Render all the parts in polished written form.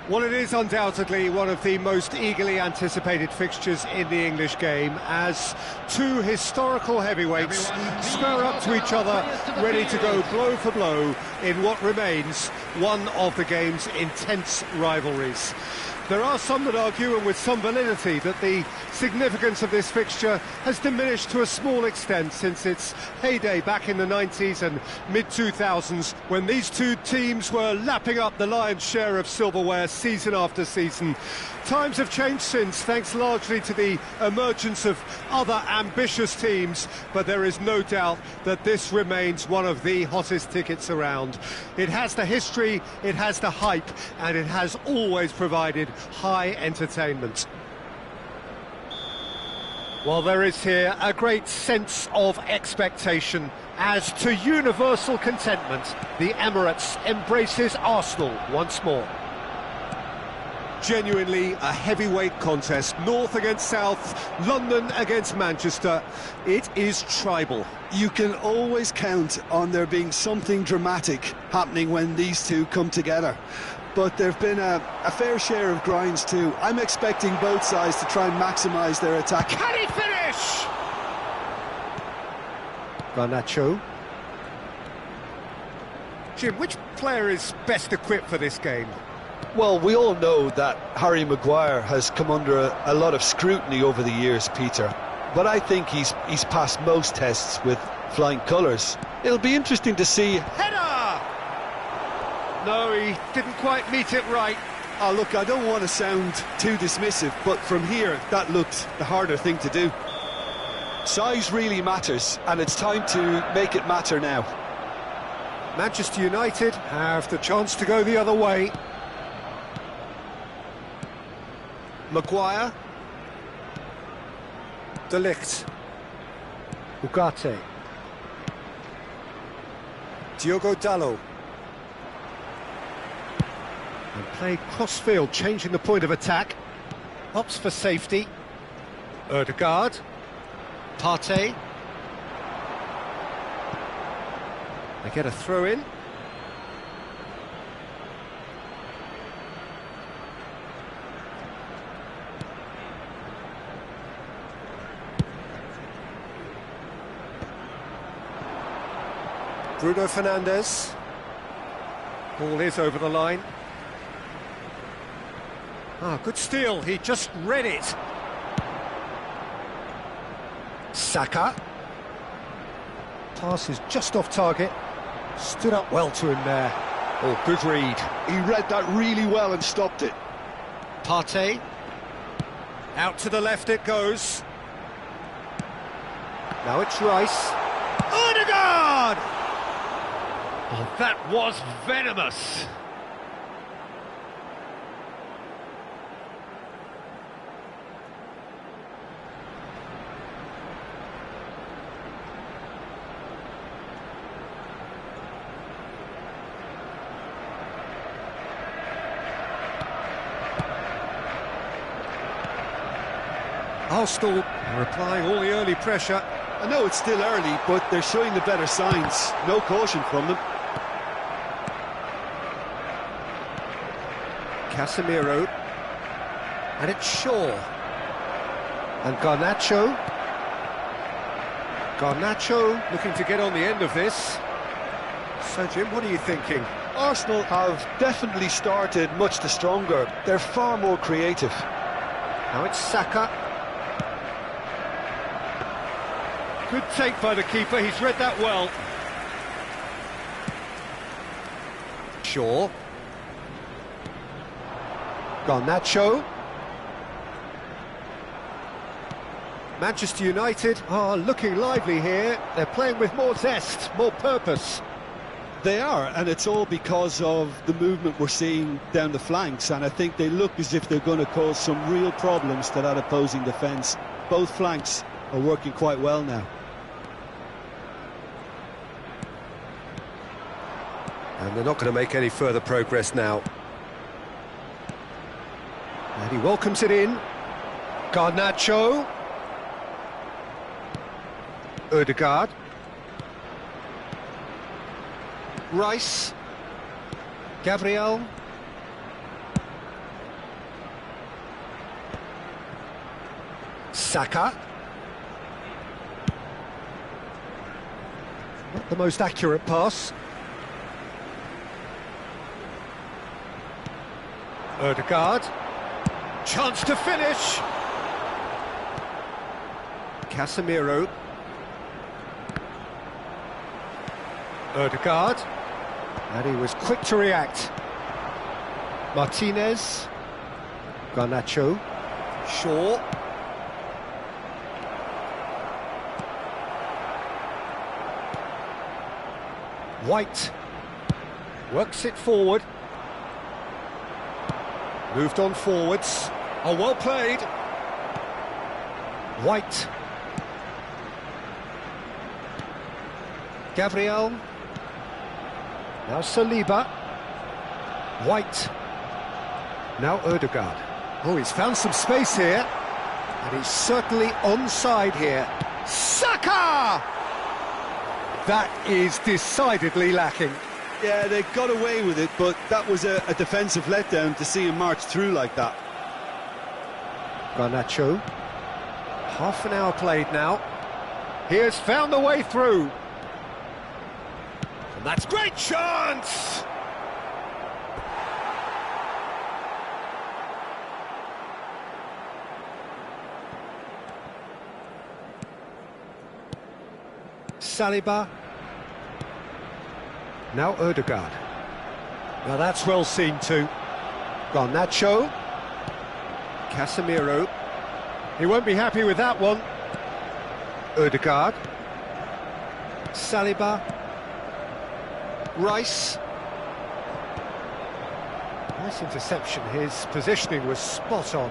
Well, it is undoubtedly one of the most eagerly anticipated fixtures in the English game, as two historical heavyweights square up to each other, ready to go blow for blow in what remains one of the game's intense rivalries. There are some that argue, and with some validity, that the significance of this fixture has diminished to a small extent since its heyday back in the 90s and mid-2000s, when these two teams were lapping up the lion's share of silverware season after season. Times have changed since, thanks largely to the emergence of other ambitious teams, but there is no doubt that this remains one of the hottest tickets around. It has the history, it has the hype, and it has always provided high entertainment. Well, there is here a great sense of expectation, as to universal contentment, the Emirates embraces Arsenal once more. Genuinely a heavyweight contest, North against South, London against Manchester. It is tribal. You can always count on there being something dramatic happening when these two come together. But there have been a fair share of grinds too. I'm expecting both sides to try and maximise their attack. Can he finish? Garnacho. Jim, which player is best equipped for this game? Well, we all know that Harry Maguire has come under a lot of scrutiny over the years, Peter. But I think he's passed most tests with flying colours. It'll be interesting to see... Header! No, he didn't quite meet it right. Oh, look, I don't want to sound too dismissive, but from here, that looked the harder thing to do. Size really matters, and it's time to make it matter now. Manchester United have the chance to go the other way. Maguire. De Ligt. Ugarte. Diogo Dalot. And played cross-field, changing the point of attack. Opts for safety. Ødegaard. Partey. They get a throw-in. Bruno Fernandes. Ball is over the line. Ah, good steal, he just read it. Saka. Pass is just off target. Stood up well to him there. Oh, good read. He read that really well and stopped it. Partey. Out to the left it goes. Now it's Rice. Ødegaard! Oh, that was venomous. Arsenal are applying all the early pressure. I know it's still early, but they're showing the better signs. No caution from them. Casemiro. And it's Shaw. And Garnacho. Garnacho looking to get on the end of this. So, Jim, what are you thinking? Arsenal have definitely started much the stronger. They're far more creative. Now it's Saka. Good take by the keeper, he's read that well. Shaw. Garnacho. Manchester United are looking lively here. They're playing with more zest, more purpose. They are, and it's all because of the movement we're seeing down the flanks, and I think they look as if they're going to cause some real problems to that opposing defence. Both flanks are working quite well now. And they're not going to make any further progress now. And he welcomes it in. Garnacho. Ødegaard. Rice. Gabriel. Saka. Not the most accurate pass. Ødegaard. Chance to finish. Casemiro. Ødegaard. And he was quick to react. Martinez. Garnacho. Shaw. White. Works it forward. Moved on forwards. Oh, well played. White. Gabriel. Now Saliba. White. Now Ødegaard. Oh, he's found some space here. And he's certainly onside here. Saka! That is decidedly lacking. Yeah, they got away with it, but that was a defensive letdown to see him march through like that. Garnacho. Half an hour played now. He has found the way through. And that's great chance! Saliba. Now Ødegaard. Now that's well seen too. Garnacho. Casemiro. He won't be happy with that one. Ødegaard. Saliba. Rice. Nice interception. His positioning was spot on.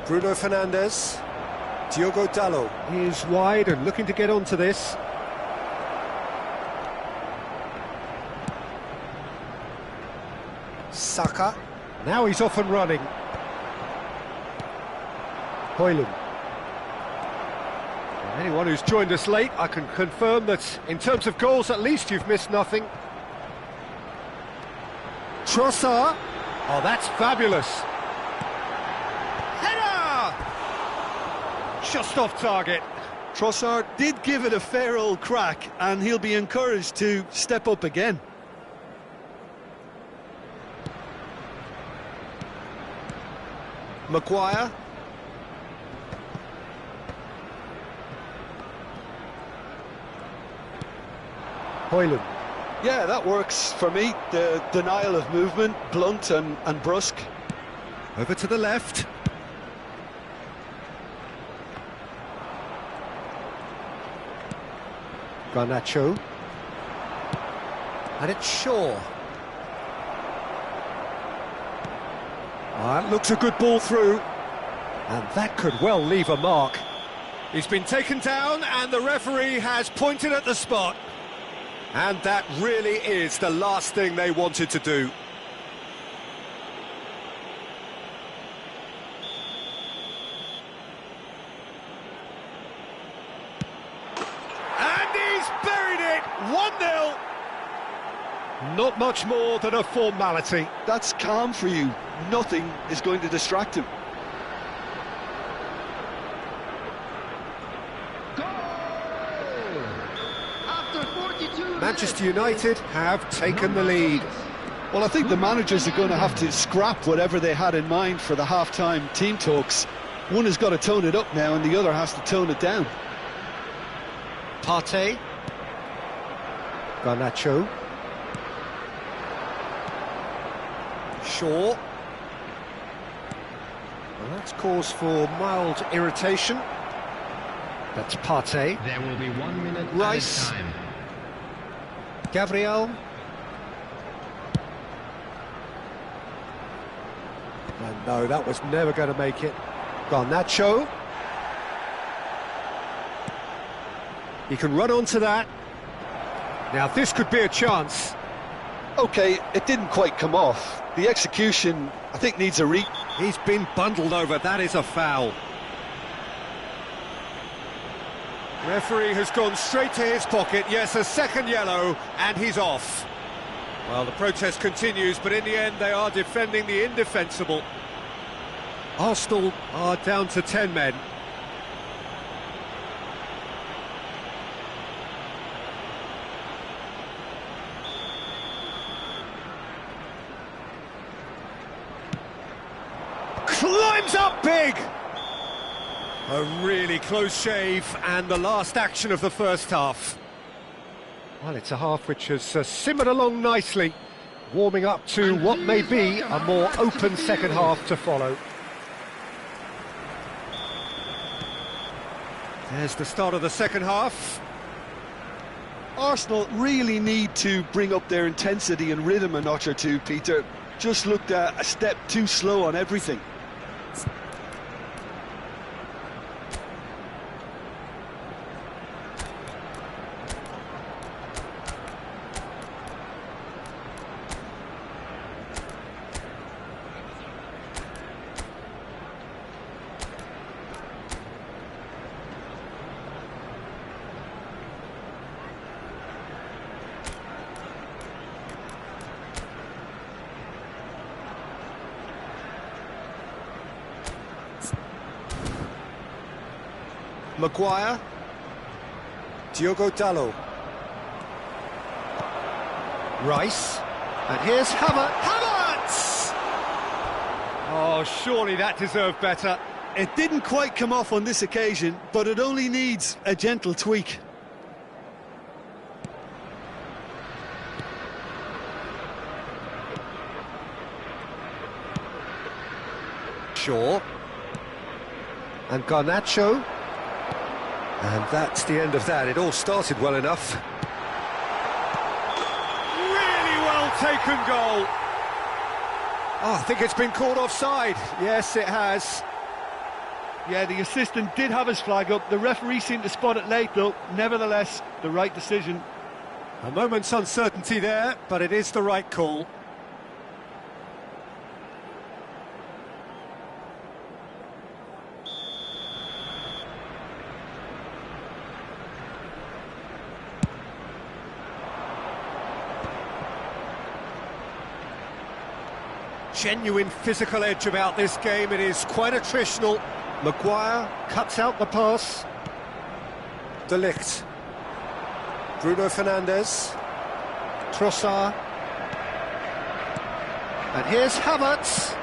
Bruno Fernandes. Diogo Dalot. He is wide and looking to get onto this. Saka. Now he's off and running. Højlund. Anyone who's joined us late, I can confirm that in terms of goals, at least you've missed nothing. Trossard. Oh, that's fabulous. Header! Just off target. Trossard did give it a fair old crack, and he'll be encouraged to step up again. Maguire. Højlund. Yeah, that works for me. The denial of movement, blunt and brusque. Over to the left. Garnacho. And it's Shaw. That looks a good ball through. And that could well leave a mark. He's been taken down and the referee has pointed at the spot. And that really is the last thing they wanted to do. And he's buried it! 1-0. Not much more than a formality. That's calm for you. Nothing is going to distract him. Manchester United have taken the lead. Well, I think the managers are going to have to scrap whatever they had in mind for the half-time team talks. One has got to tone it up now and the other has to tone it down. Partey. Garnacho. Shaw. Well, that's cause for mild irritation. That's Partey. There will be 1 minute Rice. at a time. Gabriel. And no, that was never going to make it. Garnacho. He can run onto that. Now this could be a chance. OK, it didn't quite come off. The execution, I think, needs a re... He's been bundled over, that is a foul. Referee has gone straight to his pocket, yes, a second yellow, and he's off. Well, the protest continues, but in the end they are defending the indefensible. Arsenal are down to 10 men. climbs up big! A really close shave, and the last action of the first half. Well, it's a half which has simmered along nicely, warming up to what may be a more open second half to follow. There's the start of the second half. Arsenal really need to bring up their intensity and rhythm a notch or two, Peter. Just looked a step too slow on everything. Maguire, Diogo Dalot, Rice, and here's Havertz! Oh, surely that deserved better. It didn't quite come off on this occasion, but it only needs a gentle tweak. Shaw. And Garnacho, and that's the end of that. It all started well enough. Really well taken goal. Oh, I think it's been called offside. Yes, it has. Yeah, the assistant did have his flag up. The referee seemed to spot it late, though. Nevertheless, the right decision. A moment's uncertainty there, but it is the right call. Genuine physical edge about this game. It is quite attritional. Maguire cuts out the pass. De Ligt. Bruno Fernandes. Trossard. And here's Havertz.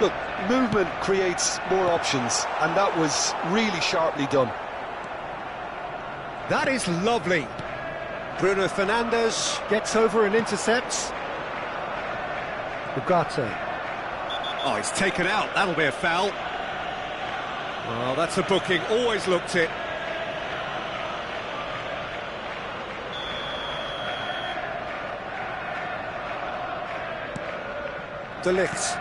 Look, movement creates more options, and that was really sharply done. That is lovely. Bruno Fernandes gets over and intercepts. Ugarte. Oh, he's taken out. That'll be a foul. Oh, that's a booking. Always looked it. De Ligt.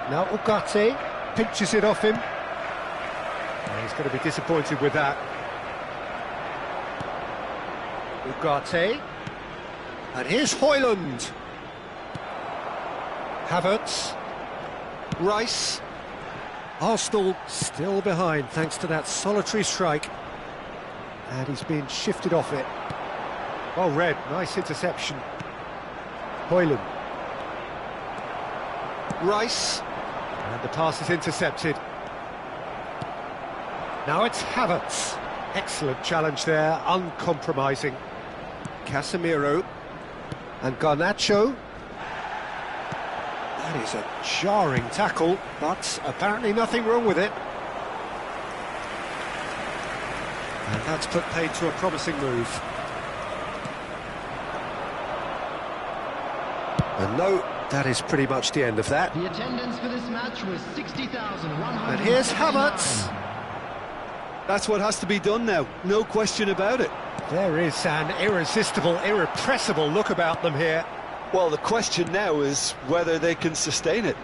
Now Ugarte pinches it off him. Oh, he's going to be disappointed with that. Ugarte. And here's Højlund. Havertz, Rice, Arsenal still behind thanks to that solitary strike, and he's been shifted off it. Well read, nice interception. Højlund, Rice, and the pass is intercepted. Now it's Havertz, excellent challenge there, uncompromising. Casemiro and Garnacho. That is a jarring tackle, but apparently nothing wrong with it. And that's put paid to a promising move. And no, that is pretty much the end of that. The attendance for this match was 60,100. And here's Havertz. That's what has to be done now, no question about it. There is an irresistible, irrepressible look about them here. Well, the question now is whether they can sustain it.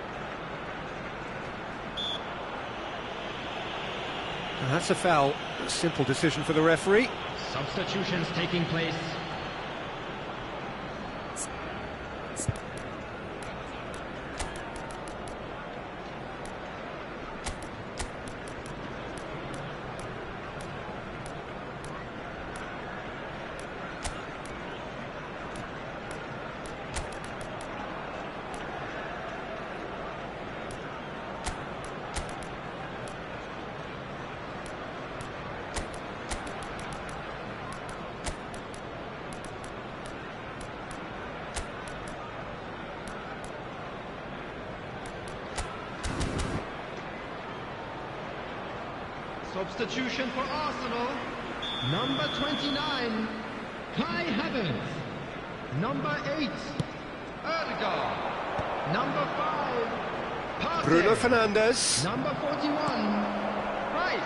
And that's a foul. A simple decision for the referee. Substitutions taking place. Substitution for Arsenal. Number 29, Kai Havertz. Number 8, Erdegaard. Number 5, Partey. Bruno Fernandes. Number 41, Rice.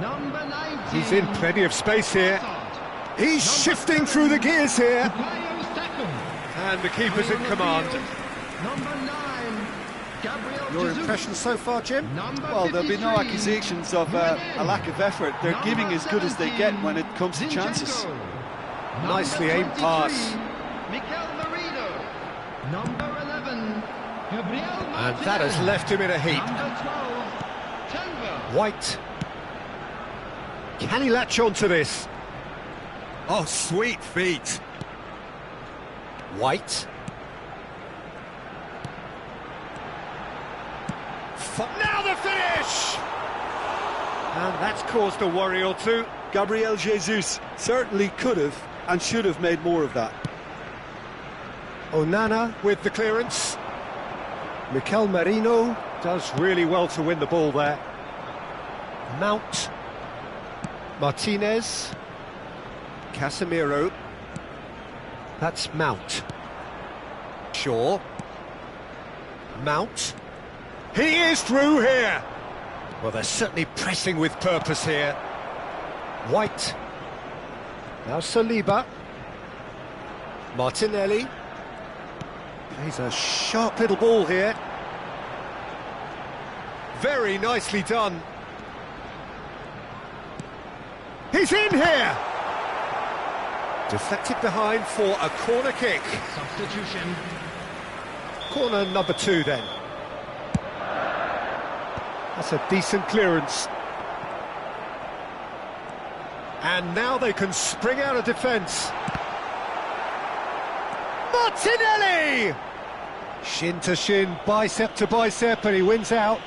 Number 19. He's in plenty of space here. Hazard. He's shifting through the gears here. Bukayo Saka. And the keeper's in command. Number 9, Gabriel Your Jesus. impressions so far, Jim? Number Well, there'll be no 53, accusations of a lack of effort. They're giving as good as they get when it comes to chances. Zinchenko. Nicely aimed Number pass. 23, Mikel Merino. Number 11, Gabriel Martinez. And that has left him in a heap. Number 12, Tenver. White. Can he latch on to this? Oh, sweet feet. White. Now the finish! And that's caused a worry or two. Gabriel Jesus certainly could have and should have made more of that. Onana with the clearance. Mikel Merino does really well to win the ball there. Mount. Martinez. Casemiro. That's Mount. Shaw. Mount. He is through here. Well, they're certainly pressing with purpose here. White. Now Saliba. Martinelli. Plays a sharp little ball here. Very nicely done. He's in here. Deflected behind for a corner kick. Substitution. Corner number 2 then. That's a decent clearance. And now they can spring out of defence. Martinelli! Shin to shin, bicep to bicep, and he wins out.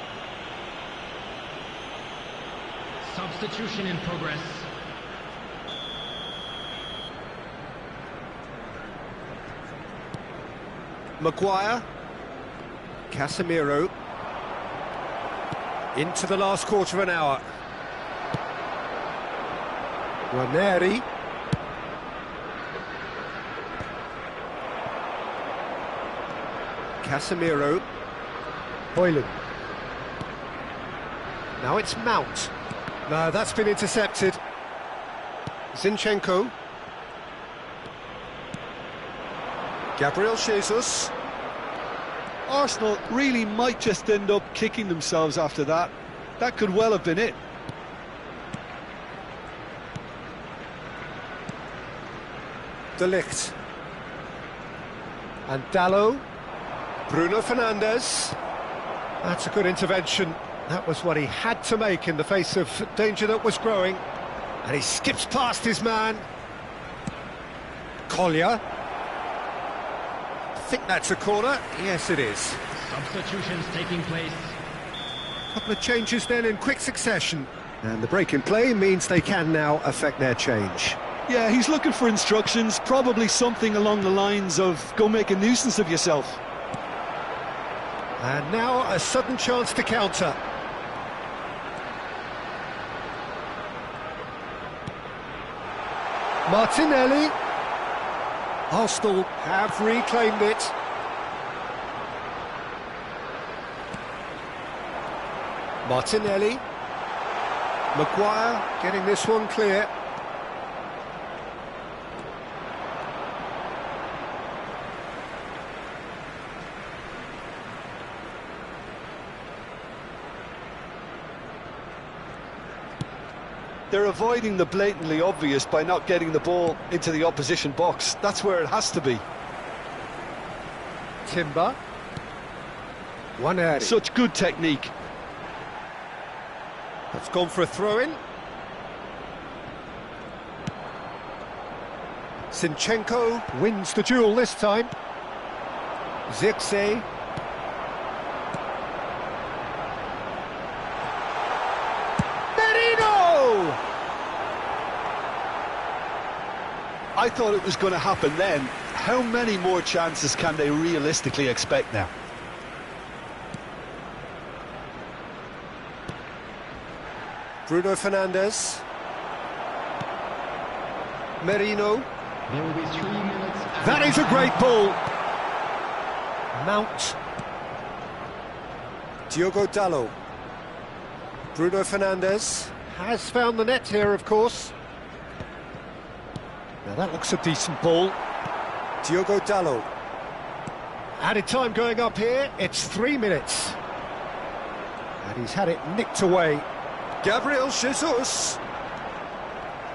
Substitution in progress. Maguire. Casemiro. Into the last quarter of an hour. Ranieri. Casemiro. Hoyland. Now it's Mount. No, that's been intercepted. Zinchenko. Gabriel Jesus. Arsenal really might just end up kicking themselves after that. That could well have been it. De Ligt. And Dallo. Bruno Fernandes. That's a good intervention. That was what he had to make in the face of danger that was growing. And he skips past his man. Collier. I think that's a corner. Yes, it is. Substitutions taking place. Couple of changes then in quick succession. And the break in play means they can now affect their change. Yeah, he's looking for instructions, probably something along the lines of go make a nuisance of yourself. And now a sudden chance to counter. Martinelli. Arsenal have reclaimed it. Martinelli. Maguire getting this one clear. They're avoiding the blatantly obvious by not getting the ball into the opposition box. That's where it has to be. Timber. Ranieri. Such good technique. That's gone for a throw-in. Zinchenko wins the duel this time. Zirkzee. Merino! I thought it was going to happen then. How many more chances can they realistically expect now? Bruno Fernandes. Merino. There will be 3 minutes. That is a great ball. Mount. Diogo Dalot. Bruno Fernandes has found the net here, of course. Now that looks a decent ball. Diogo Dalot. Added time going up here, it's 3 minutes. And he's had it nicked away. Gabriel Jesus.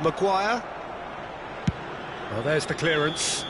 Maguire. Well, there's the clearance.